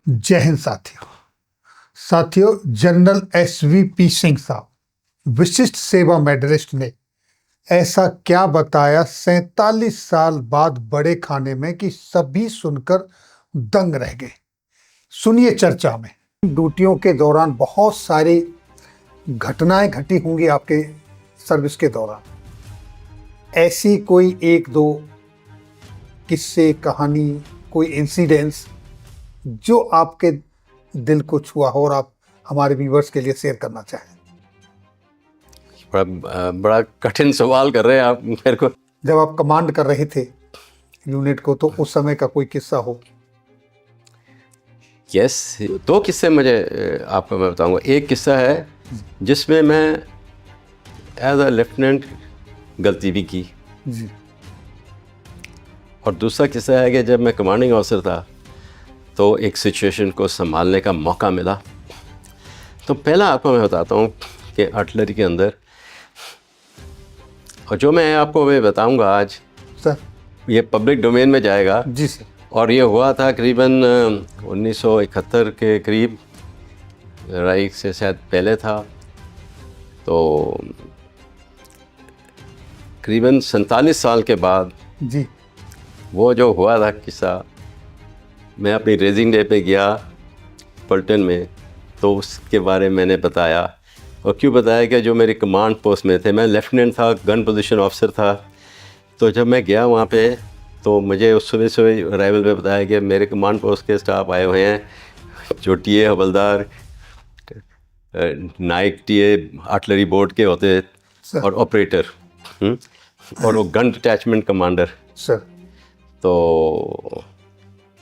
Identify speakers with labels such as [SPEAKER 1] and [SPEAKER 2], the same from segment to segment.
[SPEAKER 1] जय हिंद साथियों, general SVP Singh साहब विशिष्ट सेवा मेडलिस्ट ने ऐसा क्या बताया 47 साल बाद बड़े खाने में कि सभी सुनकर दंग रह गए। सुनिए चर्चा में। ड्यूटियों के दौरान बहुत सारी घटनाएं घटी होंगी आपके सर्विस के दौरान। ऐसी कोई एक दो किस्से, कहानी, कोई इंसिडेंस जो आपके दिल को छुआ हो और आप हमारे व्यूअर्स के लिए शेयर करना चाहें।
[SPEAKER 2] बड़ा कठिन सवाल कर रहे हैं आप मेरे को।
[SPEAKER 1] जब आप कमांड कर रहे थे यूनिट को, तो उस समय का कोई किस्सा हो।
[SPEAKER 2] यस, दो किस्से मुझे आपको मैं बताऊंगा। एक किस्सा है जिसमें मैं एज अ लेफ्टिनेंट गलती भी की
[SPEAKER 1] जी।
[SPEAKER 2] और दूसरा किस्सा है कि जब मैं कमांडिंग ऑफिसर था तो एक सिचुएशन को संभालने का मौका मिला। तो पहला आपको मैं बताता हूँ कि आर्टिलरी के अंदर, और जो मैं आपको मैं बताऊँगा आज
[SPEAKER 1] सर,
[SPEAKER 2] ये पब्लिक डोमेन में जाएगा।
[SPEAKER 1] जी सर। और
[SPEAKER 2] ये हुआ था करीबन 1971 के करीब, लड़ाई से शायद पहले था। तो करीबन 47 साल के बाद
[SPEAKER 1] जी
[SPEAKER 2] वो जो हुआ था किस्सा, मैं अपनी रेजिंग डे पे गया पलटन में, तो उसके बारे में मैंने बताया। और क्यों बताया कि जो मेरी कमांड पोस्ट में थे, मैं लेफ्टिनेंट था, गन पोजीशन ऑफिसर था। तो जब मैं गया वहाँ पे तो मुझे उस सुबह अराइवल पे बताया कि मेरे कमांड पोस्ट के स्टाफ आए हुए हैं, जो टीए हवलदार, नाइक टीए आर्टिलरी बोर्ड के होते और ऑपरेटर और वो गन डिटैचमेंट कमांडर
[SPEAKER 1] सर।
[SPEAKER 2] तो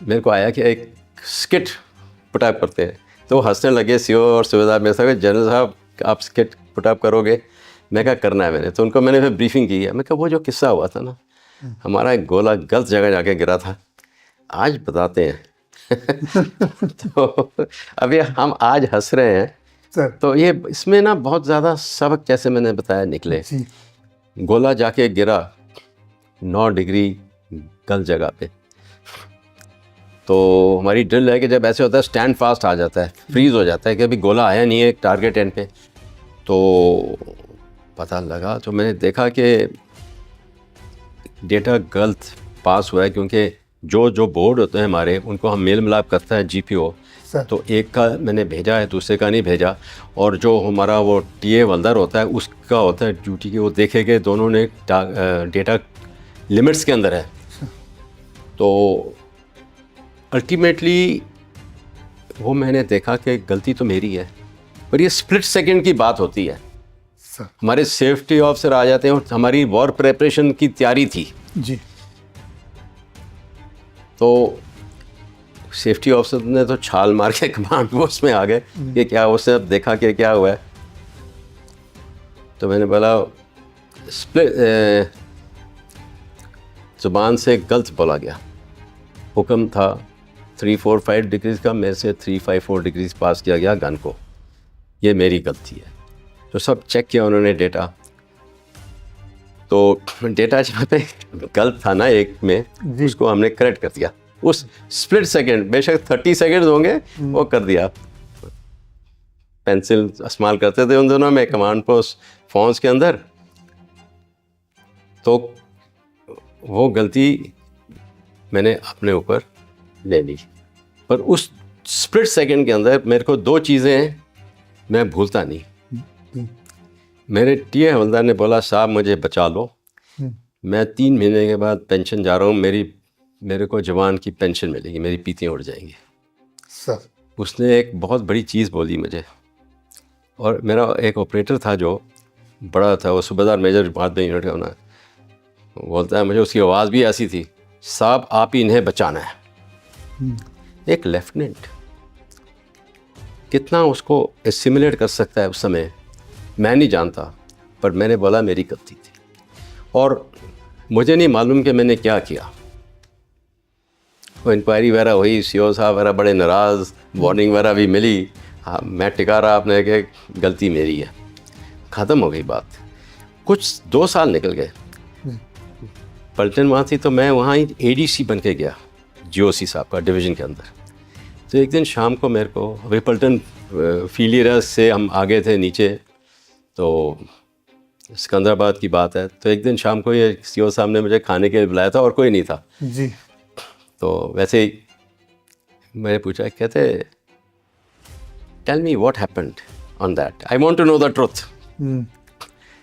[SPEAKER 2] मेरे को आया कि एक स्किट पुटअप करते हैं। तो हंसने लगे सीओ और सूबेदार मेरे साथ, जनरल साहब आप स्किट पुटअप करोगे? मैं क्या करना है मैंने। तो उनको मैंने फिर ब्रीफिंग की है। मैं कहा वो जो किस्सा हुआ था ना, हमारा एक गोला गलत जगह जाके गिरा था, आज बताते हैं। तो अभी हम आज हंस रहे हैं
[SPEAKER 1] सर।
[SPEAKER 2] तो ये इसमें ना बहुत ज़्यादा सबक, जैसे मैंने बताया, निकले। गोला जाके गिरा 9 डिग्री गलत जगह पे। तो हमारी ड्रिल है कि जब ऐसे होता है स्टैंड फास्ट आ जाता है, फ्रीज हो जाता है कि अभी गोला आया नहीं है टारगेट एंड पे। तो पता लगा, तो मैंने देखा कि डेटा गलत पास हुआ है, क्योंकि जो बोर्ड होते हैं हमारे, उनको हम मेल मिलाप करता है जीपीओ। तो एक का मैंने भेजा है, दूसरे का नहीं भेजा। और जो हमारा वो टीए हवलदार होता है, उसका होता है ड्यूटी की, वो देखे कि दोनों ने डेटा लिमिट्स के अंदर है। तो अल्टीमेटली वो मैंने देखा कि गलती तो मेरी है, पर ये स्प्लिट सेकंड की बात होती है। हमारे सेफ्टी ऑफिसर आ जाते हैं और हमारी वॉर प्रिपरेशन की तैयारी थी
[SPEAKER 1] जी।
[SPEAKER 2] तो सेफ्टी ऑफिसर ने तो छाल मार के कमांड पोस्ट में आ गए कि क्या, उसने अब देखा कि क्या हुआ है। तो मैंने बोला स्प्लिट जुबान से गलत बोला गया। हुक्म था 345 डिग्रीज का, मेरे से 354 डिग्रीज पास किया गया गन को। ये मेरी गलती है। तो सब चेक किया उन्होंने डेटा। तो डेटा जहाँ पे गलत था ना एक में, उसको हमने करेक्ट कर दिया उस स्प्लिट सेकंड। बेशक 30 सेकंड होंगे, वो कर दिया। पेंसिल इस्तेमाल करते थे उन दोनों में कमांड पोस्ट फोन्स के अंदर। तो वो गलती मैंने अपने ऊपर ले ली। पर उस स्प्लिट सेकंड के अंदर मेरे को 2 चीज़ें मैं भूलता नहीं। मेरे टीए हवलदार ने बोला, साहब मुझे बचा लो, मैं 3 महीने के बाद पेंशन जा रहा हूँ, मेरे को जवान की पेंशन मिलेगी, मेरी पीतियाँ उड़ जाएंगी।
[SPEAKER 1] सर,
[SPEAKER 2] उसने एक बहुत बड़ी चीज़ बोली मुझे। और मेरा एक ऑपरेटर था जो बड़ा था, वो सूबेदार मेजर बाद में यूनिट का होना, बोलता है, मुझे उसकी आवाज़ भी ऐसी थी, साहब आप ही इन्हें बचाना है। एक लेफ्टिनेंट कितना उसको एसिमुलेट कर सकता है उस समय मैं नहीं जानता, पर मैंने बोला मेरी गलती थी। और मुझे नहीं मालूम कि मैंने क्या किया। वो इंक्वायरी वगैरह हुई, सीओ साहब वगैरह बड़े नाराज़, वार्निंग वगैरह भी मिली। हाँ, मैं टिका रहा अपने कि गलती मेरी है, ख़त्म हो गई बात। कुछ 2 साल निकल गए। पलटन वहाँ थी तो मैं वहाँ एडीसी बन के गया, जीओसी साहब का डिवीज़न के अंदर। तो एक दिन शाम को मेरे को अभी पल्टन फीलियरस से हम आगे थे नीचे, तो सिकंदराबाद की बात है। तो एक दिन शाम को ये सीओ साहब ने मुझे खाने के लिए बुलाया था और कोई नहीं था।
[SPEAKER 1] जी।
[SPEAKER 2] तो वैसे ही मैंने पूछा, कहते tell me what happened on that, I want to know the truth.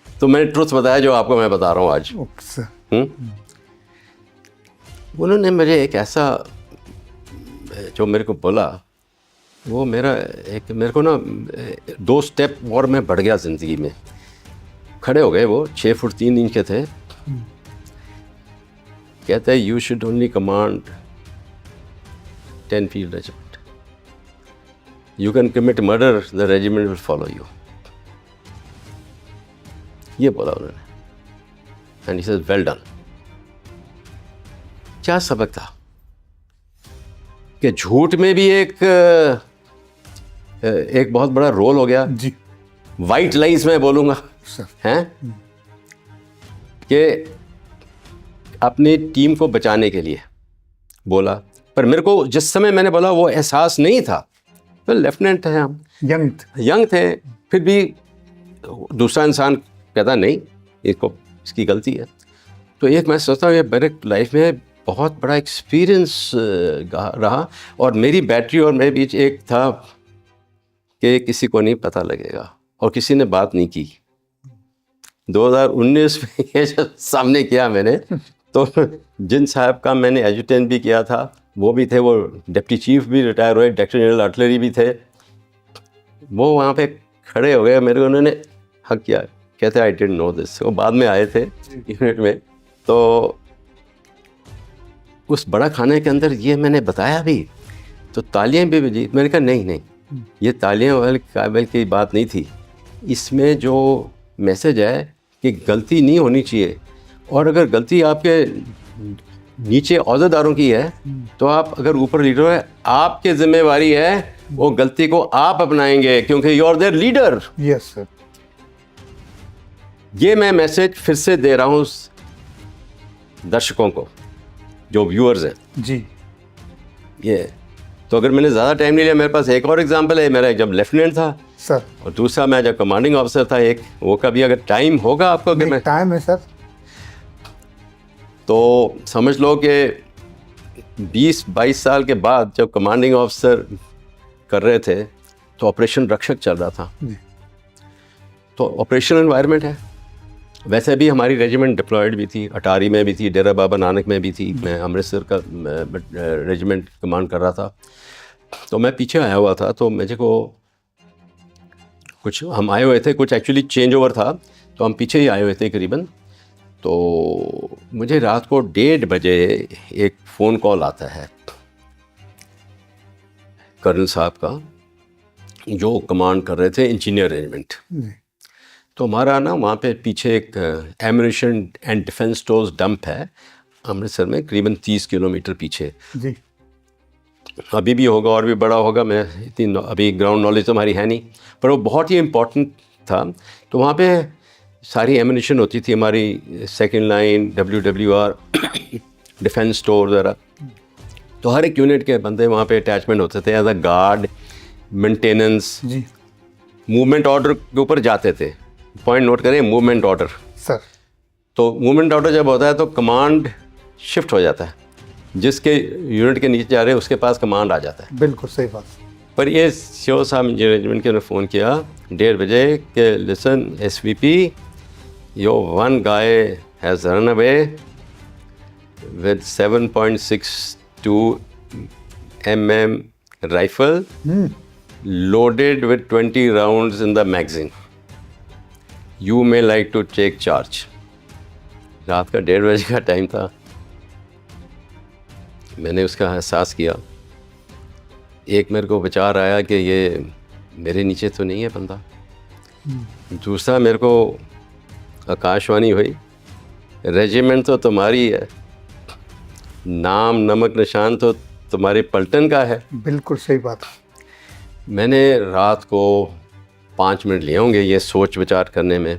[SPEAKER 2] तो मैंने ट्रुथ बताया जो आपको मैं बता रहा हूँ आज।
[SPEAKER 1] Okay sir.
[SPEAKER 2] उन्होंने मुझे एक ऐसा जो मेरे को बोला, वो मेरे को ना 2 स्टेप और मैं बढ़ गया ज़िंदगी में। खड़े हो गए, वो 6 फुट 3 इंच के थे। कहते हैं you should only command 10 field regiment, you can commit murder, the regiment will follow you. ये बोला उन्होंने, and he said well done. क्या सबक था कि झूठ में भी एक बहुत बड़ा रोल हो गया।
[SPEAKER 1] जी
[SPEAKER 2] वाइट लाइज में बोलूँगा
[SPEAKER 1] सर।
[SPEAKER 2] हैं कि अपनी टीम को बचाने के लिए बोला, पर मेरे को जिस समय मैंने बोला वो एहसास नहीं था। तो लेफ्टिनेंट हैं हम, यंग थे, फिर भी दूसरा इंसान कहता नहीं इसकी गलती है। तो एक मैं सोचता हूँ ये मेरे लाइफ में बहुत बड़ा एक्सपीरियंस रहा। और मेरी बैटरी और मेरे बीच एक था कि किसी को नहीं पता लगेगा, और किसी ने बात नहीं की। 2019 में ये जब सामने किया मैंने, तो जिन साहब का मैंने एजुटेंट भी किया था वो भी थे, वो डिप्टी चीफ भी रिटायर हुए, डायरेक्टर जनरल आर्टिलरी भी थे। वो वहाँ पे खड़े हो गए, मेरे को उन्होंने हक किया, कहते आई डिडंट नो दिस। वो बाद में आए थे यूनिट में। तो उस बड़ा खाने के अंदर ये मैंने बताया भी, तो तालियां भी बजी। मैंने कहा नहीं, ये तालियां वाले काबिल की बात नहीं थी। इसमें जो मैसेज है कि गलती नहीं होनी चाहिए, और अगर गलती आपके नीचे औहदेदारों की है तो आप अगर ऊपर लीडर है, आपकी जिम्मेवारी है वो गलती को आप अपनाएंगे, क्योंकि you are their leader.
[SPEAKER 1] Yes sir.
[SPEAKER 2] ये मैं मैसेज फिर से दे रहा हूँ दर्शकों को, जो व्यूअर्स हैं।
[SPEAKER 1] जी।
[SPEAKER 2] ये तो अगर मैंने ज़्यादा टाइम नहीं लिया, मेरे पास एक और एग्जांपल है। मेरा जब लेफ्टिनेंट था
[SPEAKER 1] सर,
[SPEAKER 2] और दूसरा मैं जब कमांडिंग ऑफिसर था, एक वो कभी अगर टाइम होगा आपको, अगर मैं
[SPEAKER 1] टाइम है सर,
[SPEAKER 2] तो समझ लो कि 20-22 साल के बाद जब कमांडिंग ऑफिसर कर रहे थे तो ऑपरेशन रक्षक चल रहा था। तो ऑपरेशनल एनवायरनमेंट है। वैसे भी हमारी रेजिमेंट डिप्लॉयड भी थी, अटारी में भी थी, डेरा बाबा नानक में भी थी। मैं अमृतसर का रेजिमेंट कमांड कर रहा था। तो मैं पीछे आया हुआ था, तो मुझे को कुछ हम आए हुए थे, कुछ एक्चुअली चेंज ओवर था, तो हम पीछे ही आए हुए थे करीबन। तो मुझे रात को 1:30 बजे एक फ़ोन कॉल आता है कर्नल साहब का, जो कमांड कर रहे थे इंजीनियर रेजिमेंट। तो हमारा ना वहाँ पे पीछे एक ammunition and defence stores dump है अमृतसर में, करीबन 30 किलोमीटर पीछे।
[SPEAKER 1] जी।
[SPEAKER 2] अभी भी होगा और भी बड़ा होगा, मैं इतनी अभी ग्राउंड नॉलेज तो हमारी है नहीं, पर वो बहुत ही इम्पोर्टेंट था। तो वहाँ पे सारी एम्यूनिशन होती थी हमारी, second line, WWR, defence store वगैरह। तो हर एक यूनिट के बंदे वहाँ पे अटैचमेंट होते थे एज अ गार्ड, मेंटेनेंस।
[SPEAKER 1] जी
[SPEAKER 2] मूवमेंट ऑर्डर के ऊपर जाते थे। पॉइंट नोट करें, मूवमेंट ऑर्डर
[SPEAKER 1] सर।
[SPEAKER 2] तो मूवमेंट ऑर्डर जब होता है तो कमांड शिफ्ट हो जाता है, जिसके यूनिट के नीचे जा रहे हैं उसके पास कमांड आ जाता है।
[SPEAKER 1] बिल्कुल सही बात।
[SPEAKER 2] पर ये सीओ साहब रेजिमेंट के ने फ़ोन किया 1:30 बजे कि listen SVP, your one guy has run away with 7.62 mm rifle loaded with 20 rounds in the magazine. You may like to take charge. रात का 1:30 बजे का टाइम था। मैंने उसका एहसास किया। एक मेरे को विचार आया कि ये मेरे नीचे तो नहीं है बंदा। दूसरा मेरे को आकाशवाणी हुई, रेजिमेंट तो तुम्हारी है, नाम नमक निशान तो तुम्हारे पलटन का है।
[SPEAKER 1] बिल्कुल सही बात।
[SPEAKER 2] मैंने रात को 5 मिनट लिए होंगे ये सोच विचार करने में।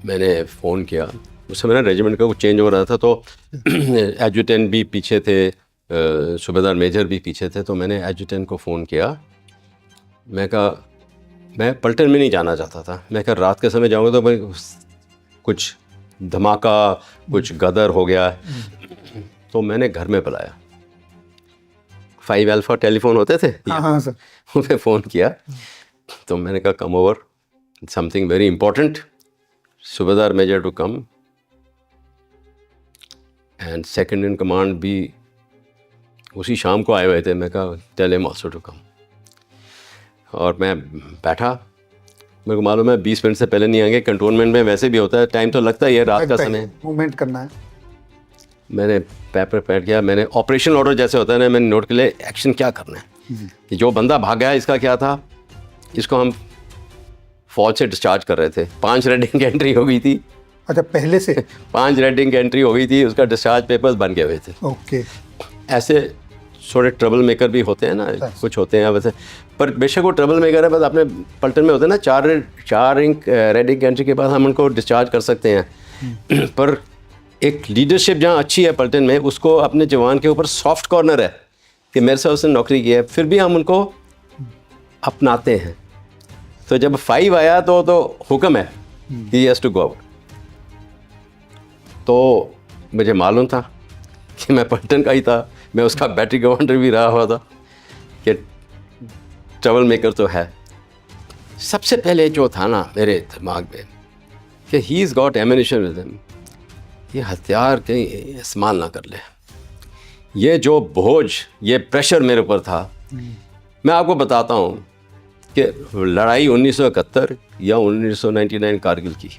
[SPEAKER 2] मैंने फ़ोन किया, उस समय ना रेजिमेंट का कुछ चेंज हो रहा था, तो एजुटेंट भी पीछे थे, सूबेदार मेजर भी पीछे थे। तो मैंने एडजुटेंट को फ़ोन किया। मैं कहा मैं पलटन में नहीं जाना चाहता था। मैं कहा रात के समय जाऊँगा तो भाई कुछ धमाका, कुछ गदर हो गया। तो मैंने घर में बुलाया, 5 अल्फा टेलीफोन होते थे,
[SPEAKER 1] हाँ सर,
[SPEAKER 2] उन्हें फ़ोन किया। तो मैंने कहा come over, something very important, सूबेदार major to come and second in command भी उसी शाम को आए हुए थे। मैं कहा tell him also to come. और मैं बैठा, मेरे को मालूम है 20 मिनट से पहले नहीं आएंगे। कंटोनमेंट में वैसे भी होता है, टाइम तो लगता ही है, रात का समय,
[SPEAKER 1] मूवमेंट करना है।
[SPEAKER 2] मैंने पेपर पैड किया, मैंने ऑपरेशन ऑर्डर जैसे होता है ना, मैंने नोट के लिए एक्शन क्या करना है। कि जो बंदा भागा है इसका क्या था, इसको हम फौज से डिस्चार्ज कर रहे थे। 5 रेडिंग एंट्री हो गई थी।
[SPEAKER 1] अच्छा, पहले से
[SPEAKER 2] 5 रेडिंग एंट्री हो गई थी, उसका डिस्चार्ज पेपर्स बन गए हुए थे।
[SPEAKER 1] ओके।
[SPEAKER 2] ऐसे थोड़े ट्रबल मेकर भी होते हैं ना, कुछ होते हैं वैसे, पर बेशक वो ट्रबल मेकर है, बस अपने पलटन में होते हैं ना, 4 रेडिंग एंट्री के बाद हम उनको डिस्चार्ज कर सकते हैं। पर एक लीडरशिप जहाँ अच्छी है पलटन में, उसको अपने जवान के ऊपर सॉफ्ट कॉर्नर है कि मेरे से उसने नौकरी की है, फिर भी हम उनको अपनाते हैं। तो जब 5 आया तो हुक्म है कि he has to go out. तो मुझे मालूम था कि मैं पलटन का ही था, मैं उसका बैटरी कमांडर भी रहा हुआ था, कि ट्रबल मेकर तो है। सबसे पहले जो था ना मेरे दिमाग में कि he is got ammunition with him, ये हथियार कहीं इस्तेमाल ना कर ले। ये जो बोझ, ये प्रेशर मेरे ऊपर था। मैं आपको बताता हूँ कि लड़ाई 1971 या 1999 कारगिल की,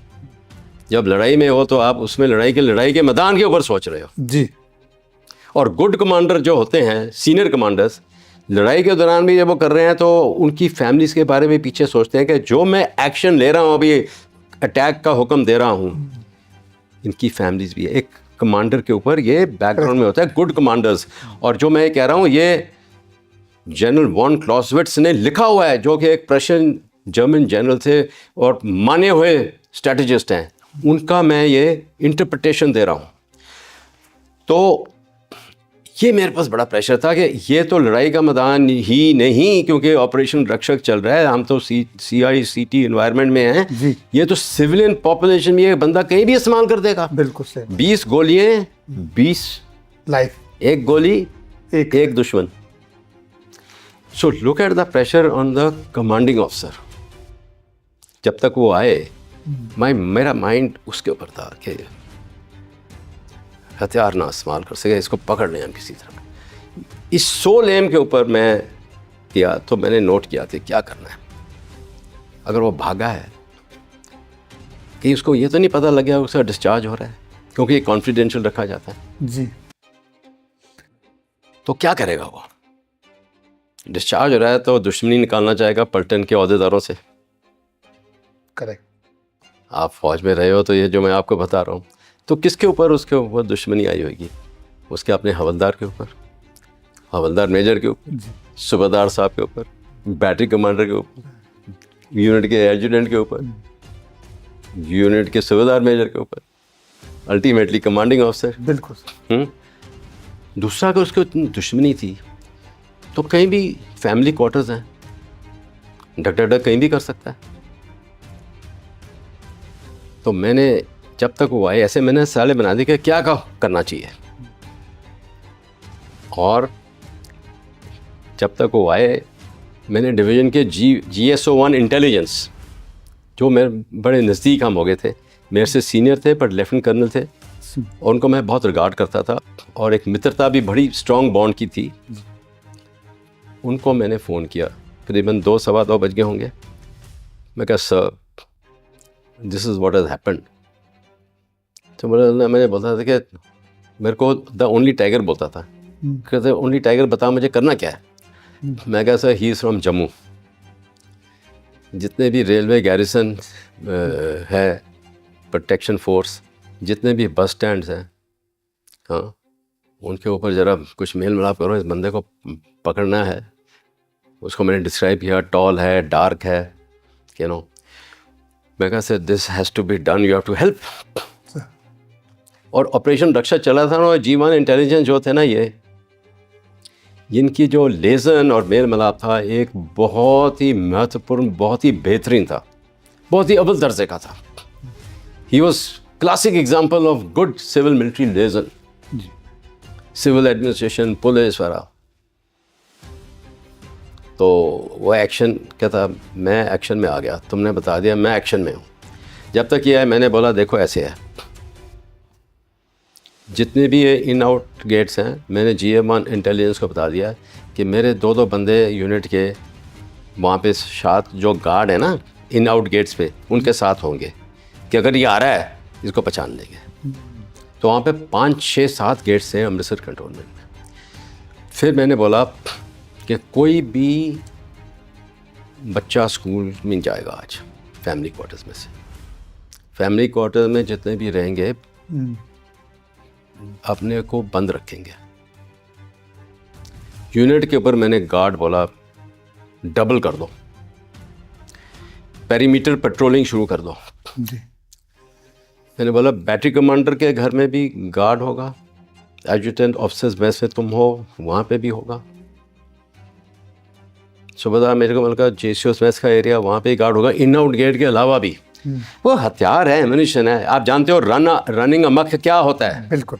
[SPEAKER 2] जब लड़ाई में हो तो आप उसमें लड़ाई के मैदान के ऊपर सोच रहे हो
[SPEAKER 1] जी।
[SPEAKER 2] और गुड कमांडर जो होते हैं, सीनियर कमांडर्स, लड़ाई के दौरान भी जब वो कर रहे हैं तो उनकी फैमिलीज़ के बारे में पीछे सोचते हैं कि जो मैं एक्शन ले रहा हूँ, अभी अटैक का हुक्म दे रहा हूँ, इनकी फैमिलीज़ भी है। एक कमांडर के ऊपर ये बैकग्राउंड में होता है, गुड कमांडर्स। और जो मैं कह रहा हूँ, ये जनरल वॉन क्लॉसविट्स ने लिखा हुआ है, जो कि एक प्रशियन जर्मन जनरल थे और माने हुए स्ट्रेटजिस्ट हैं, उनका मैं ये इंटरप्रिटेशन दे रहा हूँ। तो ये मेरे पास बड़ा प्रेशर था कि ये तो लड़ाई का मैदान ही नहीं, क्योंकि ऑपरेशन रक्षक चल रहा है, हम तो CICT इन्वायरमेंट में हैं
[SPEAKER 1] जी।
[SPEAKER 2] ये तो सिविलियन पॉपुलेशन में ये बंदा कहीं भी इस्तेमाल कर देगा।
[SPEAKER 1] बिल्कुल सही।
[SPEAKER 2] 20 गोलियां, 20
[SPEAKER 1] लाइफ,
[SPEAKER 2] एक गोली
[SPEAKER 1] एक
[SPEAKER 2] एक दुश्मन। So look at the pressure on the commanding officer. जब तक वो आए, मेरा माइंड उसके ऊपर था कि हथियार ना इस्तेमाल कर सके, इसको पकड़ लें हम किसी तरह। इस सोल एम के ऊपर मैं किया, तो मैंने नोट किया था क्या करना है। अगर वो भागा है कि उसको ये तो नहीं पता लग गया उसका डिस्चार्ज हो रहा है, क्योंकि ये कॉन्फिडेंशियल रखा जाता है
[SPEAKER 1] जी।
[SPEAKER 2] तो क्या करेगा वो? डिस्चार्ज हो रहा है तो दुश्मनी निकालना चाहेगा पलटन के अहदेदारों से।
[SPEAKER 1] करेक्ट।
[SPEAKER 2] आप फौज में रहे हो तो ये जो मैं आपको बता रहा हूँ, तो किसके ऊपर उसके ऊपर दुश्मनी आई होगी? उसके अपने हवलदार के ऊपर, हवलदार मेजर के ऊपर, सूबेदार साहब के ऊपर, बैटरी कमांडर के ऊपर, यूनिट के एडजुटेंट के ऊपर, यूनिट के सूबेदार मेजर के ऊपर, अल्टीमेटली कमांडिंग ऑफिसर।
[SPEAKER 1] बिल्कुल।
[SPEAKER 2] दूसरा अगर उसको इतनी दुश्मनी थी तो कहीं भी फैमिली क्वार्टर्स हैं, डक कहीं भी कर सकता है। तो मैंने जब तक वो आए, ऐसे मैंने साले बना दी कि क्या करना चाहिए। और जब तक वो आए, मैंने डिवीज़न के GSO-1 इंटेलिजेंस, जो मेरे बड़े नज़दीक हम हो गए थे, मेरे से सीनियर थे पर लेफ्टिनेंट कर्नल थे, और उनको मैं बहुत रिगार्ड करता था और एक मित्रता भी बड़ी स्ट्रॉन्ग बॉन्ड की थी। उनको मैंने फ़ोन किया, करीबन 2 सवा 2 बज गए होंगे। मैं कहा sir, this is what has happened. तो मैंने बोलता था कि मेरे को द ओनली टाइगर बोलता था, कहते ओनली टाइगर बता मुझे करना क्या है। मैं कहा sir, he is from Jammu. जितने भी रेलवे गैरिसन है, प्रोटेक्शन फोर्स, जितने भी बस स्टैंड्स हैं, हाँ, उनके ऊपर ज़रा कुछ मेल मिलाप करो, इस बंदे को पकड़ना है। उसको मैंने डिस्क्राइब किया, टॉल है, डार्क है, यू नो। मैं कहा sir, this has to be done, you have to help. और ऑपरेशन रक्षा चला था ना, G1 इंटेलिजेंस जो थे ना, ये इनकी जो लेज़न और मेल मिलाप था एक बहुत ही महत्वपूर्ण, बहुत ही बेहतरीन था, बहुत ही अव्वल दर्जे का था। He was classic example of good civil military liaison, civil administration, police वगैरह। तो वो एक्शन क्या था, मैं एक्शन में आ गया, तुमने बता दिया मैं एक्शन में हूँ। जब तक ये है मैंने बोला देखो ऐसे है, जितने भी ये इन आउट गेट्स हैं मैंने GM1 इंटेलिजेंस को बता दिया कि मेरे 2 बंदे यूनिट के वहाँ पे साथ जो गार्ड है ना इन आउट गेट्स पे, उनके साथ होंगे कि अगर ये आ रहा है इसको पहचान लेंगे। तो वहाँ पे 5, 6, 7 गेट्स हैं अमृतसर कंटोनमेंट में। फिर मैंने बोला कि कोई भी बच्चा स्कूल में जाएगा आज फैमिली क्वार्टर्स में से, फैमिली क्वार्टर्स में जितने भी रहेंगे अपने को बंद रखेंगे। यूनिट के ऊपर मैंने गार्ड बोला डबल कर दो, पेरीमीटर पेट्रोलिंग शुरू कर दो
[SPEAKER 1] जी।
[SPEAKER 2] मैंने बोला बैटरी कमांडर के घर में भी गार्ड होगा, एडजुटेंट ऑफिसर्स मेस में तुम हो वहाँ पे भी होगा, सुबेदार मेरे को मतलब JCO मेस का एरिया वहाँ पे गार्ड होगा, इन आउट गेट के अलावा भी। वो हथियार है, एम्युनिशन है। आप जानते हो रनिंग अमक क्या होता है।
[SPEAKER 1] बिल्कुल।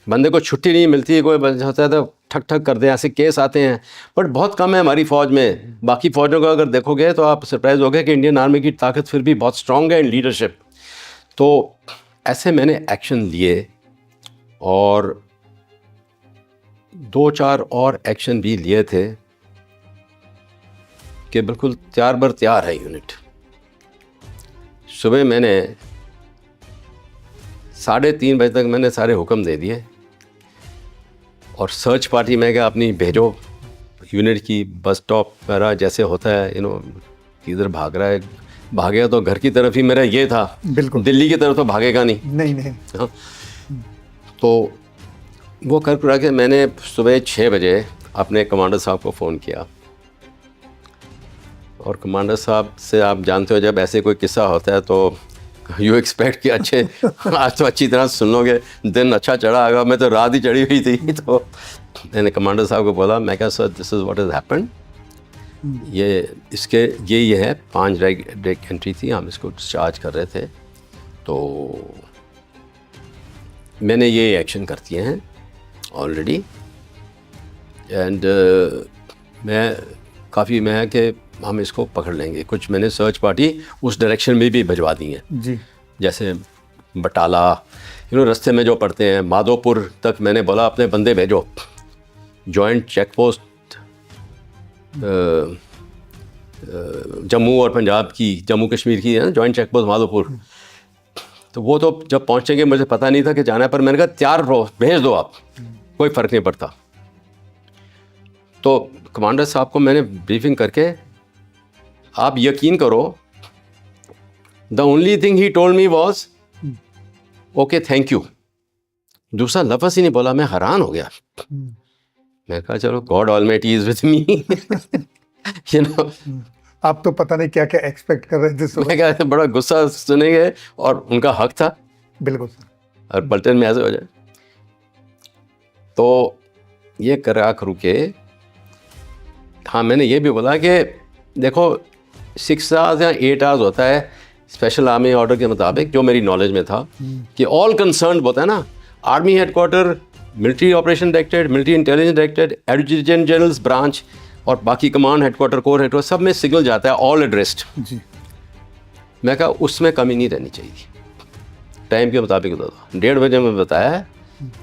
[SPEAKER 2] बंदे को छुट्टी नहीं मिलती है, कोई होता है तो ठक ठक कर दे, ऐसे केस आते हैं, बट बहुत कम है हमारी फ़ौज में। बाकी फ़ौजों को अगर देखोगे तो आप सरप्राइज हो गए कि इंडियन आर्मी की ताकत फिर भी बहुत स्ट्रॉन्ग है इन लीडरशिप। तो ऐसे मैंने एक्शन लिए और 2-4 और एक्शन भी लिए थे कि बिल्कुल तैयार बर तैयार है यूनिट। सुबह मैंने 3:30 बजे तक मैंने सारे हुक्म दे दिए और सर्च पार्टी में क्या अपनी भेजो यूनिट की, बस स्टॉप वगैरह जैसे होता है किधर भाग रहा है, भागेगा तो घर की तरफ ही मेरा ये था,
[SPEAKER 1] बिल्कुल
[SPEAKER 2] दिल्ली की तरफ तो भागेगा नहीं।
[SPEAKER 1] नहीं।
[SPEAKER 2] हाँ। तो वो कर करा के मैंने सुबह 6 बजे अपने कमांडर साहब को फ़ोन किया और कमांडर साहब से आप जानते हो जब ऐसे कोई किस्सा होता है तो यू एक्सपेक्ट कि अच्छे आज तो अच्छी तरह सुन लोगे, दिन अच्छा चढ़ा आएगा। मैं तो रात ही चढ़ी हुई थी। तो मैंने कमांडर साहब को बोला, मैं कहा sir this is what has happened, ये है 5 रैग एंट्री थी, हम इसको डिस्चार्ज कर रहे थे, तो मैंने ये एक्शन कर दिए हैं ऑलरेडी एंड मैं है कि हम इसको पकड़ लेंगे। कुछ मैंने सर्च पार्टी उस डायरेक्शन में भी भिजवा दी हैं
[SPEAKER 1] जी।
[SPEAKER 2] जैसे बटाला रास्ते में जो पड़ते हैं, माधोपुर तक मैंने बोला अपने बंदे भेजो, जॉइंट चेक पोस्ट जम्मू और पंजाब की, जम्मू कश्मीर की है ना जॉइंट चेक पोस्ट माधोपुर। तो वो तो जब पहुंचेंगे मुझे पता नहीं था कि जाना है, पर मैंने कहा तैयार रहो, भेज दो आप, कोई फ़र्क नहीं पड़ता। तो कमांडर साहब को मैंने ब्रीफिंग करके, आप यकीन करो the only thing he told me was okay thank you. दूसरा लफ्ज़ ही नहीं बोला। मैं हैरान हो गया। मैं कहा चलो God almighty is with me.
[SPEAKER 1] आप तो पता नहीं क्या क्या एक्सपेक्ट कर रहे थे।
[SPEAKER 2] मैं कहा बड़ा गुस्सा सुनेंगे और उनका हक था।
[SPEAKER 1] बिल्कुल सर।
[SPEAKER 2] और पलटन में ऐसे हो जाए तो ये करा करू के। हाँ, मैंने ये भी बोला कि देखो 6 आवर्स या 8 आवर्स होता है स्पेशल आर्मी ऑर्डर के मुताबिक, जो मेरी नॉलेज में था कि ऑल कंसर्न होता है ना, army headquarter, military operation directorate, military intelligence directorate, adjutant generals branch और बाकी कमांड हेडक्वार्टर, कोर हेडक्वार्टर, सब में सिग्नल जाता है ऑल एड्रेस्ड
[SPEAKER 1] जी। मैं
[SPEAKER 2] कहा उसमें कमी नहीं रहनी चाहिए। टाइम के मुताबिक होता था 1:30 बजे मैं बताया है,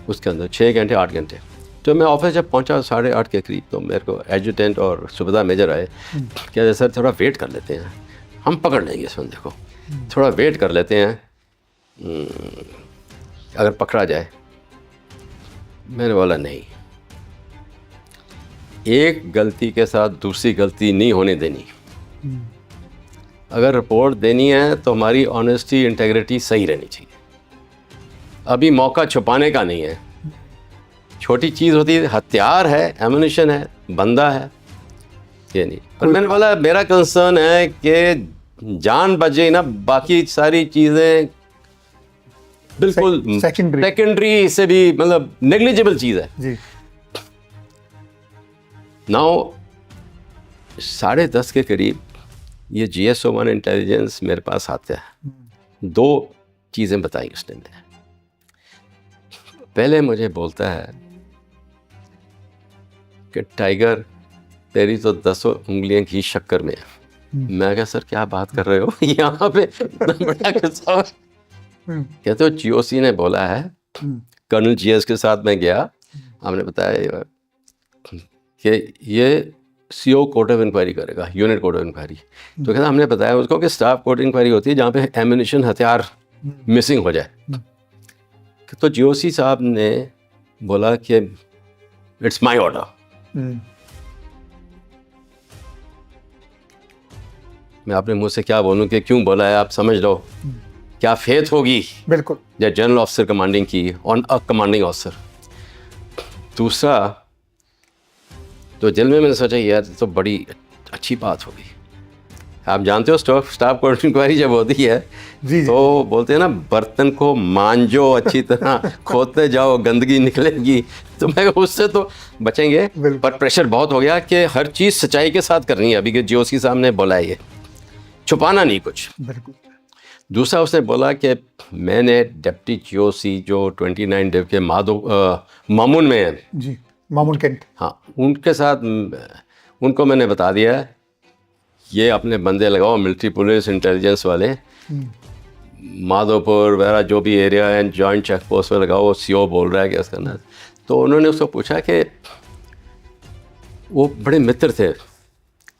[SPEAKER 2] उसके अंदर 6 घंटे 8 घंटे। तो मैं ऑफिस जब पहुंचा 8:30 के करीब, तो मेरे को एडजुटेंट और सूबेदार मेजर आए। क्या सर थोड़ा वेट कर लेते हैं, हम पकड़ लेंगे इस बंदे को, थोड़ा वेट कर लेते हैं, अगर पकड़ा जाए। मैंने बोला नहीं, एक गलती के साथ दूसरी गलती नहीं होने देनी। अगर रिपोर्ट देनी है तो हमारी ऑनेस्टी इंटेग्रिटी सही रहनी चाहिए। अभी मौका छुपाने का नहीं है। छोटी चीज़ होती है, हथियार है, एम्युनिशन है, बंदा है, ये नहीं। पर मैंने बोला मेरा कंसर्न है कि जान बचे ना, बाकी सारी चीज़ें बिल्कुल सेकेंडरी से भी मतलब नेग्लिजिबल चीज़ है
[SPEAKER 1] जी।
[SPEAKER 2] नाउ 10:30 के करीब ये GSO-1 इंटेलिजेंस मेरे पास आता है। 2 चीज़ें बताई उसने। पहले मुझे बोलता है कि टाइगर तेरी तो 10 उंगलियां घी शक्कर में है। मैं कहा सर क्या बात कर रहे हो यहाँ पे इतना बड़ा किस्सा। कहते हो GOC ने बोला है, कर्नल GS के साथ मैं गया, हमने बताया कि ये CO कोर्ट ऑफ इंक्वायरी करेगा, यूनिट कोर्ट ऑफ इंक्वायरी। तो कहता हमने बताया उसको कि स्टाफ कोर्ट इंक्वायरी होती है जहाँ पे एम्यूनिशन, हथियार मिसिंग हो जाए। तो GOC साहब ने बोला कि इट्स माय ऑर्डर। मैं अपने मुंह से क्या बोलूं कि क्यों बोला है, आप समझ लो क्या फेथ होगी
[SPEAKER 1] बिल्कुल
[SPEAKER 2] या जनरल ऑफिसर कमांडिंग की ऑन अ कमांडिंग ऑफिसर। दूसरा तो दिल में मैंने सोचा यार तो बड़ी अच्छी बात होगी। आप जानते हो स्टाफ कोर्ट इंक्वायरी जब होती है
[SPEAKER 1] जी
[SPEAKER 2] तो बोलते हैं ना बर्तन को मांजो अच्छी तरह, खोदते जाओ गंदगी निकलेगी। तो मैं उससे तो बचेंगे, पर प्रेशर बहुत हो गया कि हर चीज़ सच्चाई के साथ करनी है। अभी के GOC साहब ने बोला है ये, छुपाना नहीं कुछ।
[SPEAKER 1] बिल्कुल।
[SPEAKER 2] दूसरा उसने बोला कि मैंने डिप्टी GOC जो 29 डिव के मामून में है
[SPEAKER 1] जी, मामून कैंट,
[SPEAKER 2] हाँ, उनके साथ उनको मैंने बता दिया है ये अपने बंदे लगाओ मिलिट्री पुलिस इंटेलिजेंस वाले, माधोपुर वगैरह जो भी एरिया है जॉइंट चेक पोस्ट में लगाओ। CO बोल रहा है कि उसका ना। तो उन्होंने उसको पूछा कि वो बड़े मित्र थे,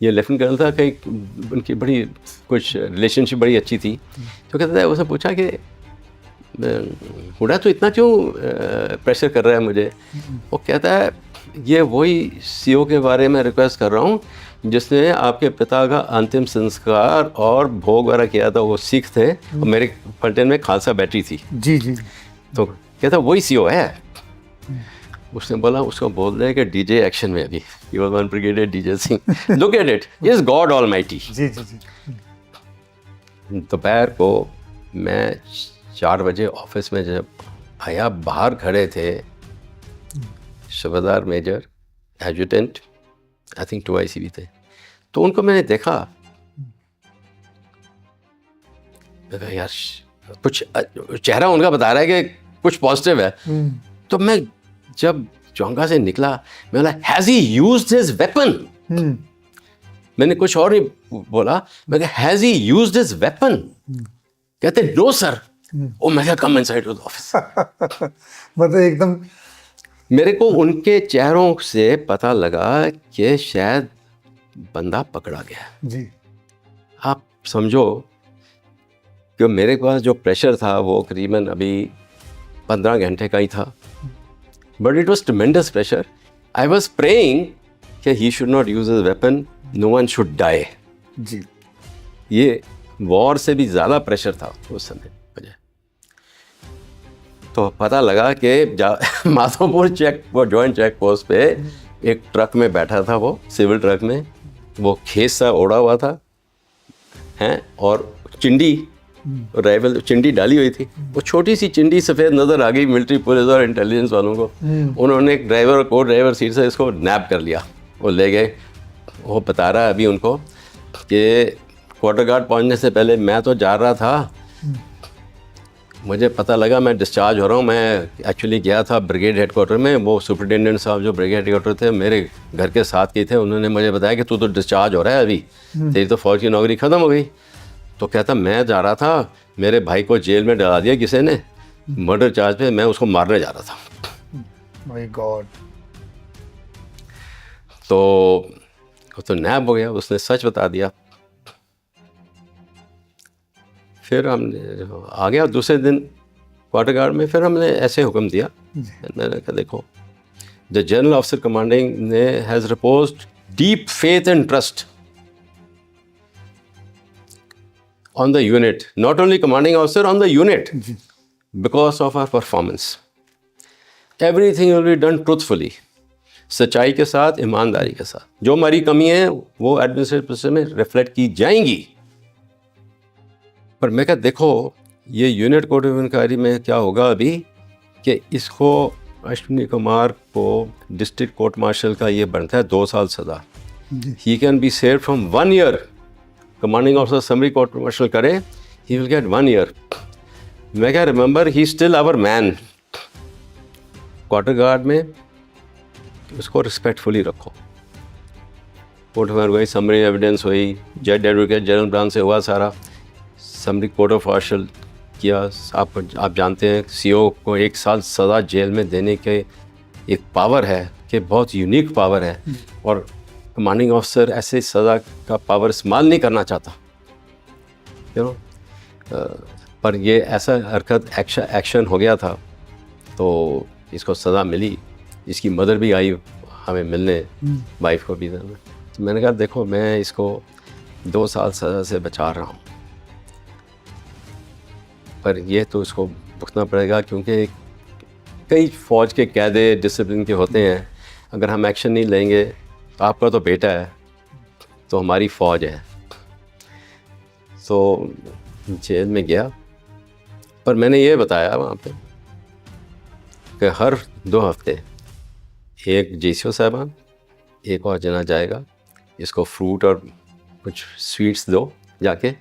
[SPEAKER 2] ये लेफ्टिनेंट कर्नल था, कहीं उनकी बड़ी कुछ रिलेशनशिप बड़ी अच्छी थी। तो कहता है, उसने पूछा कि हुडा तो इतना क्यों प्रेशर कर रहा है मुझे। वो कहता है ये वही CO के बारे में रिक्वेस्ट कर रहा हूँ जिसने आपके पिता का अंतिम संस्कार और भोग वगैरह किया था। वो सिख थे और मेरे फंटेन में खालसा बैटरी थी।
[SPEAKER 1] जी जी।
[SPEAKER 2] तो कहता वही CO है। उसने बोला उसको बोल रहे कि DJ एक्शन में अभी ही was one brigadier DJ Singh, look at it, is God almighty.
[SPEAKER 1] जी जी जी।
[SPEAKER 2] दोपहर को मैं 4 बजे ऑफिस में जब आया, बाहर खड़े थे subedar major, adjutant, I think 2 IC भी थे। तो उनको मैंने देखा, यार कुछ चेहरा उनका बता रहा है कि कुछ पॉजिटिव है। तो मैं जब चौंका से निकला, मैं बोला has he used his weapon. मैंने कुछ और नहीं बोला, मैं कहा has he used his weapon. कहते नो सर। ओ मैं कहा come inside to the office.
[SPEAKER 1] मतलब एकदम
[SPEAKER 2] मेरे को उनके चेहरों से पता लगा कि शायद बंदा पकड़ा गया।
[SPEAKER 1] जी।
[SPEAKER 2] आप समझो कि मेरे पास जो प्रेशर था वो करीबन अभी 15 घंटे का ही था, but it was tremendous pressure. I was praying कि he should not use his weapon, no one should die.
[SPEAKER 1] जी।
[SPEAKER 2] ये वॉर से भी ज़्यादा प्रेशर था उस समय मुझे। तो पता लगा कि माधोपुर जॉइंट चेक पोस्ट पे एक ट्रक में बैठा था, वो सिविल ट्रक में, वो खेस सा ओढ़ा हुआ था हैं, और चिंडी राइफल चिंडी डाली हुई थी। वो छोटी सी चिंडी सफ़ेद नज़र आ गई मिलिट्री पुलिस और इंटेलिजेंस वालों को। उन्होंने एक ड्राइवर को ड्राइवर सीट से इसको नैप कर लिया, वो ले गए। वो बता रहा है अभी उनको कि क्वार्टर गार्ड पहुंचने से पहले मैं तो जा रहा था, मुझे पता लगा मैं डिस्चार्ज हो रहा हूँ। मैं एक्चुअली गया था ब्रिगेड हेडक्वार्टर में, वो सुपरिटेंडेंट साहब जो ब्रिगेड हेडक्वार्टर थे मेरे घर के साथ के थे, उन्होंने मुझे बताया कि तू तो डिस्चार्ज हो रहा है अभी, तेरी तो फौज की नौकरी ख़त्म हो गई। तो कहता मैं जा रहा था, मेरे भाई को जेल में डरा दिया किसी ने मर्डर चार्ज पे, मैं उसको मारने जा रहा था।
[SPEAKER 1] My God.
[SPEAKER 2] तो नैप हो गया, उसने सच बता दिया। फिर हमने आ गया दूसरे दिन क्वार्टर गार्ड में, फिर हमने ऐसे हुक्म दिया, मैंने कहा देखो द जनरल ऑफिसर कमांडिंग ने has reposed deep faith and trust on the unit, not only commanding officer, on the unit, because of our performance. Everything will be done truthfully, सच्चाई के साथ, ईमानदारी के साथ। जो हमारी कमी है वो एडमिनिस्ट्रेटिव प्रोसेस में रिफ्लेक्ट की जाएंगी। पर मैं कहा देखो ये यूनिट कोर्ट ऑफ इंक्वायरी में क्या होगा अभी कि इसको अश्विनी कुमार को डिस्ट्रिक्ट कोर्ट मार्शल का ये बनता है 2 साल सज़ा।
[SPEAKER 1] जी
[SPEAKER 2] he can be save from 1 year. Commanding officer summary court martial करे, ही विल गेट 1 ईयर। मैं क्या remember he still our man. Quarter guard में उसको रिस्पेक्टफुली रखो। कोर्ट में हुई, समरी एविडेंस हुई, जज एडवोकेट जनरल ब्रांच से हुआ सारा, समरी कोर्ट ऑफ मार्शल किया। आप जानते हैं सीओ को 1 साल सज़ा जेल में देने के एक पावर है कि बहुत यूनिक पावर है, और कमांडिंग ऑफिसर ऐसे सज़ा का पावर इस्तेमाल नहीं करना चाहता, यू नो। पर ये ऐसा हरकत एक्शन हो गया था तो इसको सज़ा मिली। इसकी मदर भी आई हमें मिलने, वाइफ को भी। तो मैंने कहा देखो मैं इसको 2 साल सज़ा से बचा रहा हूँ, पर ये तो इसको भुगतना पड़ेगा, क्योंकि कई फ़ौज के कायदे डिसिप्लिन के होते हैं। अगर हम एक्शन नहीं लेंगे तो आपका तो बेटा है, तो हमारी फ़ौज है। तो जेल में गया, पर मैंने ये बताया वहाँ पे कि हर 2 हफ्ते एक जीसीओ साहबान, एक और जना जाएगा, इसको फ्रूट और कुछ स्वीट्स दो, जाके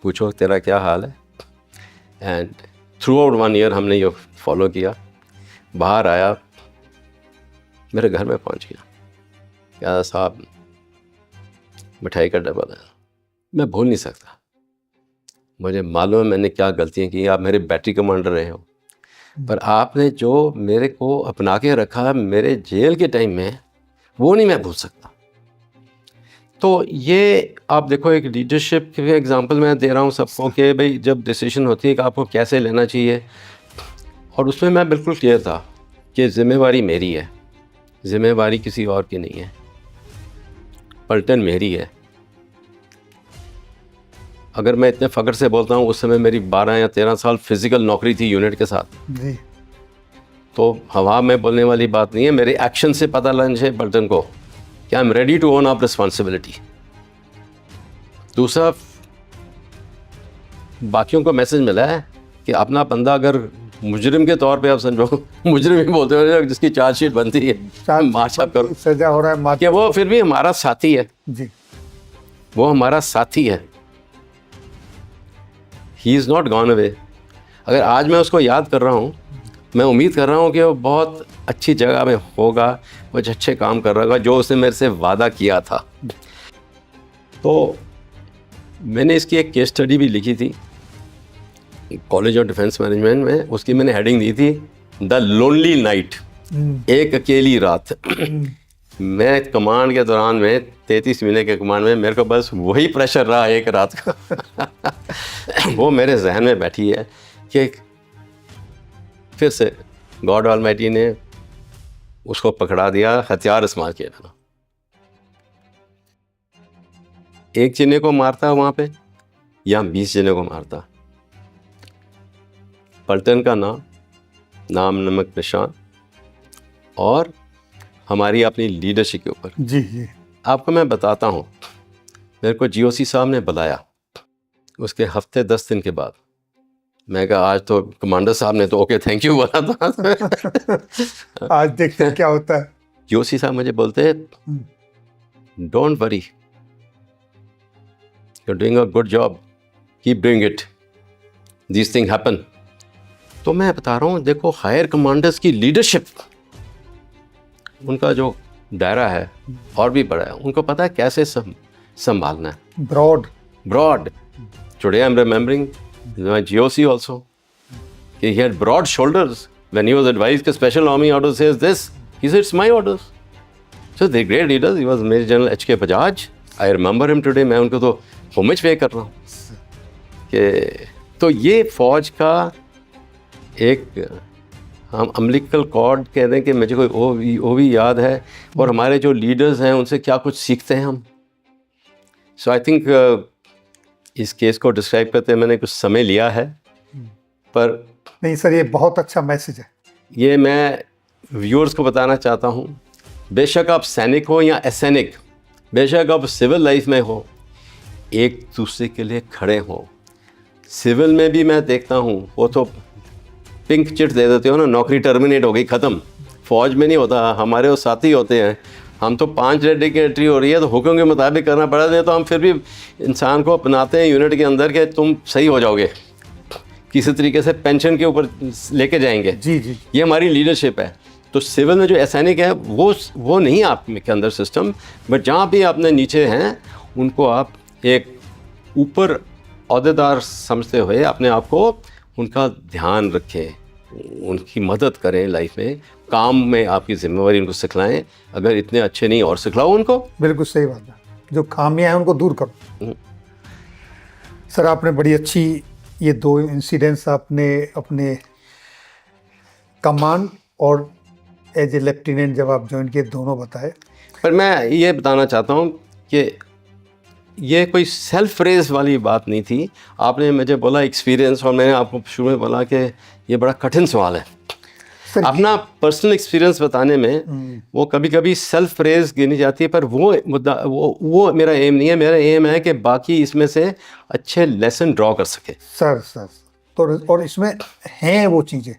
[SPEAKER 2] पूछो तेरा क्या हाल है। एंड थ्रू आउट 1 ईयर हमने ये फॉलो किया। बाहर आया, मेरे घर में पहुंच गया, क्या साहब मिठाई का डब्बा था। मैं भूल नहीं सकता, मुझे मालूम है मैंने क्या गलतियां की। आप मेरे बैटरी कमांडर रहे हो, पर आपने जो मेरे को अपना के रखा मेरे जेल के टाइम में, वो नहीं मैं भूल सकता। तो ये आप देखो एक लीडरशिप के एग्जांपल मैं दे रहा हूँ सबको कि भाई जब डिसीजन होती है कि आपको कैसे लेना चाहिए, और उसमें मैं बिल्कुल क्लियर था कि ज़िम्मेवारी मेरी है, ज़िम्मेवारी किसी और की नहीं है। पलटन मेरी है। अगर मैं इतने फ़ख्र से बोलता हूँ, उस समय मेरी 12 या 13 साल फिज़िकल नौकरी थी यूनिट के साथ।
[SPEAKER 1] जी
[SPEAKER 2] तो हवा में बोलने वाली बात नहीं है, मेरे एक्शन से पता लगना चाहिए पलटन को कि I am ready to own up responsibility. दूसरा, बाकियों को मैसेज मिला है कि अपना बंदा अगर मुजरिम के तौर पे आप समझो, मुजरिम ही बोलते हो जिसकी चार्जशीट बनती है, मार्शअप करो,
[SPEAKER 1] सजा हो रहा है
[SPEAKER 2] कि वो फिर भी हमारा साथी है।
[SPEAKER 1] जी
[SPEAKER 2] वो हमारा साथी है, he is not gone away. अगर आज मैं उसको याद कर रहा हूँ, मैं उम्मीद कर रहा हूँ कि वो बहुत अच्छी जगह में होगा, कुछ अच्छे काम कर रहा होगा जो उसने मेरे से वादा किया था। तो मैंने इसकी एक केस स्टडी भी लिखी थी कॉलेज ऑफ डिफेंस मैनेजमेंट में। उसकी मैंने हेडिंग दी थी द लोनली नाइट, एक अकेली रात। मैं कमांड के दौरान में 33 महीने के कमांड में मेरे को बस वही प्रेशर रहा एक रात का। वो मेरे जहन में बैठी है कि फिर से गॉड ऑलमाइटी ने उसको पकड़ा दिया, हथियार इस्तेमाल किया था। एक जने को मारता वहाँ पे या 20 जने को मारता। पलटन का नाम नमक निशान और हमारी अपनी लीडरशिप के ऊपर।
[SPEAKER 1] जी जी
[SPEAKER 2] आपको मैं बताता हूँ, मेरे को जीओसी साहब ने बुलाया उसके हफ्ते 10 दिन के बाद। मैं कहा आज तो कमांडर साहब ने तो ओके थैंक यू बोला था।
[SPEAKER 1] आज देखते हैं क्या होता है।
[SPEAKER 2] जीओसी साहब मुझे बोलते हैं don't worry, you are doing a good job, keep doing it, this thing happen. तो मैं बता रहा हूँ, देखो हायर कमांडर्स की लीडरशिप, उनका जो दायरा है और भी बड़ा है, उनको पता है कैसे संभालना है। Broad today I am remembering my GOC also, he had broad shoulders when he was advised that special army order says this, he said it's my orders. So the great leaders, he was Major General H.K. Bajaj. I remember him today. मैं उनको तो homage पे कर रहा हूँ कि तो ये फौज का एक हम अम्बिलिकल कॉर्ड कह दें कि मुझे कोई वो भी याद है, और हमारे जो लीडर्स हैं उनसे क्या कुछ सीखते हैं हम। सो आई थिंक इस केस को डिस्क्राइब करते मैंने कुछ समय लिया है, पर
[SPEAKER 1] नहीं सर, ये बहुत अच्छा मैसेज है।
[SPEAKER 2] ये मैं व्यूअर्स को बताना चाहता हूँ, बेशक आप सैनिक हो या असैनिक, बेशक आप सिविल लाइफ में हो, एक दूसरे के लिए खड़े हो। सिविल में भी मैं देखता हूँ वो तो पिंक चिट दे देते हो ना, नौकरी टर्मिनेट हो गई, ख़त्म, फौज में नहीं होता, हमारे वो साथी होते हैं। हम तो 5 रेडी की एंट्री हो रही है तो हुक्म के मुताबिक करना पड़ा, नहीं तो हम फिर भी इंसान को अपनाते हैं यूनिट के अंदर कि तुम सही हो जाओगे, किसी तरीके से पेंशन के ऊपर लेके जाएंगे।
[SPEAKER 1] जी जी।
[SPEAKER 2] ये हमारी लीडरशिप है। तो सिविल में जो सैनिक है वो नहीं आप के अंदर सिस्टम, बट जहाँ भी आपने नीचे हैं उनको आप एक ऊपर अहदेदार समझते हुए अपने आप को उनका ध्यान रखें, उनकी मदद करें लाइफ में, काम में आपकी जिम्मेवारी उनको सिखलाएं। अगर इतने अच्छे नहीं और सिखलाओ उनको।
[SPEAKER 1] बिल्कुल सही बात है, जो खामियां हैं उनको दूर करो। सर आपने बड़ी अच्छी ये 2 इंसिडेंट्स आपने अपने कमांड और एज ए लेफ्टिनेंट जब आप ज्वाइन किए दोनों बताए।
[SPEAKER 2] पर मैं ये बताना चाहता हूँ कि ये कोई सेल्फ रेज वाली बात नहीं थी। आपने मुझे बोला एक्सपीरियंस, और मैंने आपको शुरू में बोला कि ये बड़ा कठिन सवाल है।
[SPEAKER 1] सर
[SPEAKER 2] अपना पर्सनल एक्सपीरियंस बताने में वो कभी कभी सेल्फ रेज गिनी जाती है, पर वो मुद्दा वो मेरा एम नहीं है। मेरा एम है कि बाकी इसमें से अच्छे लेसन ड्रॉ कर सके।
[SPEAKER 1] सर तो और इसमें हैं वो चीज़ें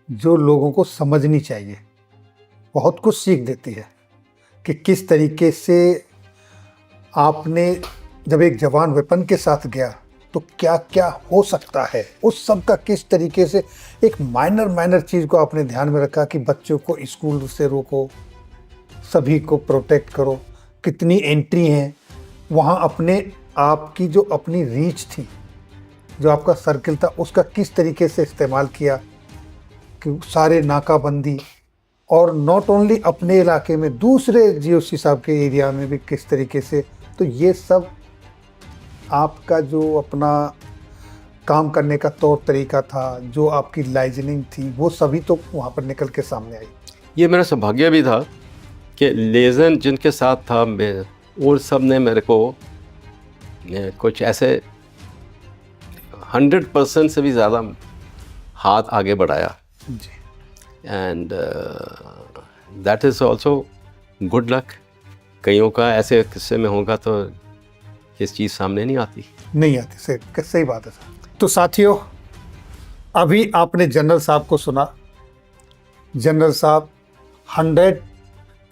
[SPEAKER 1] जो लोगों को समझनी चाहिए, बहुत कुछ सीख देती है कि किस तरीके से आपने जब एक जवान वेपन के साथ गया तो क्या क्या हो सकता है, उस सब का किस तरीके से एक माइनर चीज़ को आपने ध्यान में रखा कि बच्चों को स्कूल से रोको, सभी को प्रोटेक्ट करो, कितनी एंट्री हैं वहाँ, अपने आपकी जो अपनी रीच थी, जो आपका सर्किल था, उसका किस तरीके से इस्तेमाल किया कि सारे नाकाबंदी, और नॉट ओनली अपने इलाके में दूसरे जीओसी साहब के एरिया में भी किस तरीके से। तो ये सब आपका जो अपना काम करने का तौर तरीका था, जो आपकी लाइजनिंग थी, वो सभी तो वहाँ पर निकल के सामने आई।
[SPEAKER 2] ये मेरा सौभाग्य भी था कि लेजन जिनके साथ था और सब ने मेरे को कुछ ऐसे 100% से भी ज़्यादा हाथ आगे बढ़ाया।
[SPEAKER 1] जी।
[SPEAKER 2] And that is also good luck. कईयों का ऐसे किस्से में होगा तो इस चीज़ सामने नहीं आती।
[SPEAKER 1] सही बात है सर। तो साथियों, अभी आपने जनरल साहब को सुना। जनरल साहब 100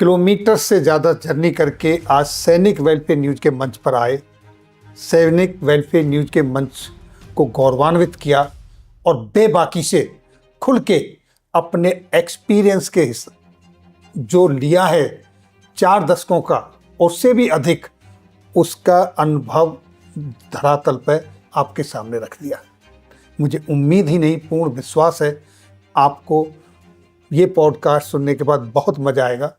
[SPEAKER 1] किलोमीटर से ज़्यादा जर्नी करके आज सैनिक वेलफेयर न्यूज़ के मंच पर आए, सैनिक वेलफेयर न्यूज़ के मंच को गौरवान्वित किया और बेबाकी से खुल के अपने एक्सपीरियंस के जो लिया है 4 दशकों का, उससे भी अधिक उसका अनुभव धरातल पर आपके सामने रख दिया। मुझे उम्मीद ही नहीं, पूर्ण विश्वास है आपको ये पॉडकास्ट सुनने के बाद बहुत मज़ा आएगा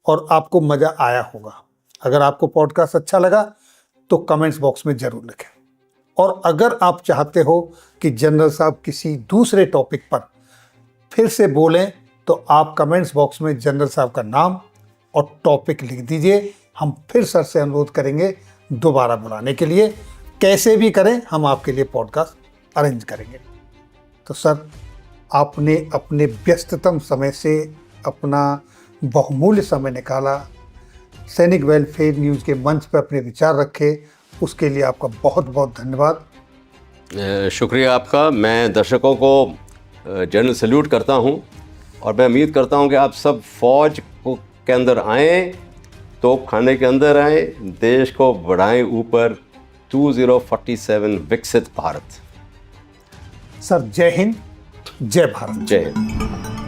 [SPEAKER 1] और आपको मज़ा आया होगा। अगर आपको पॉडकास्ट अच्छा लगा तो कमेंट्स बॉक्स में ज़रूर लिखें, और अगर आप चाहते हो कि जनरल साहब किसी दूसरे टॉपिक पर फिर से बोलें तो आप कमेंट्स बॉक्स में जनरल साहब का नाम और टॉपिक लिख दीजिए। हम फिर सर से अनुरोध करेंगे दोबारा बुलाने के लिए। कैसे भी करें, हम आपके लिए पॉडकास्ट अरेंज करेंगे। तो सर, आपने अपने व्यस्ततम समय से अपना बहुमूल्य समय निकाला, सैनिक वेलफेयर न्यूज़ के मंच पर अपने विचार रखे, उसके लिए आपका बहुत बहुत धन्यवाद।
[SPEAKER 2] शुक्रिया आपका। मैं दर्शकों को जनरल सल्यूट करता हूं, और मैं उम्मीद करता हूं कि आप सब फौज के अंदर आएँ, तो खाने के अंदर आए, देश को बढ़ाएं ऊपर 2047 विकसित भारत।
[SPEAKER 1] सर, जय हिंद, जय भारत।
[SPEAKER 2] जय हिंद।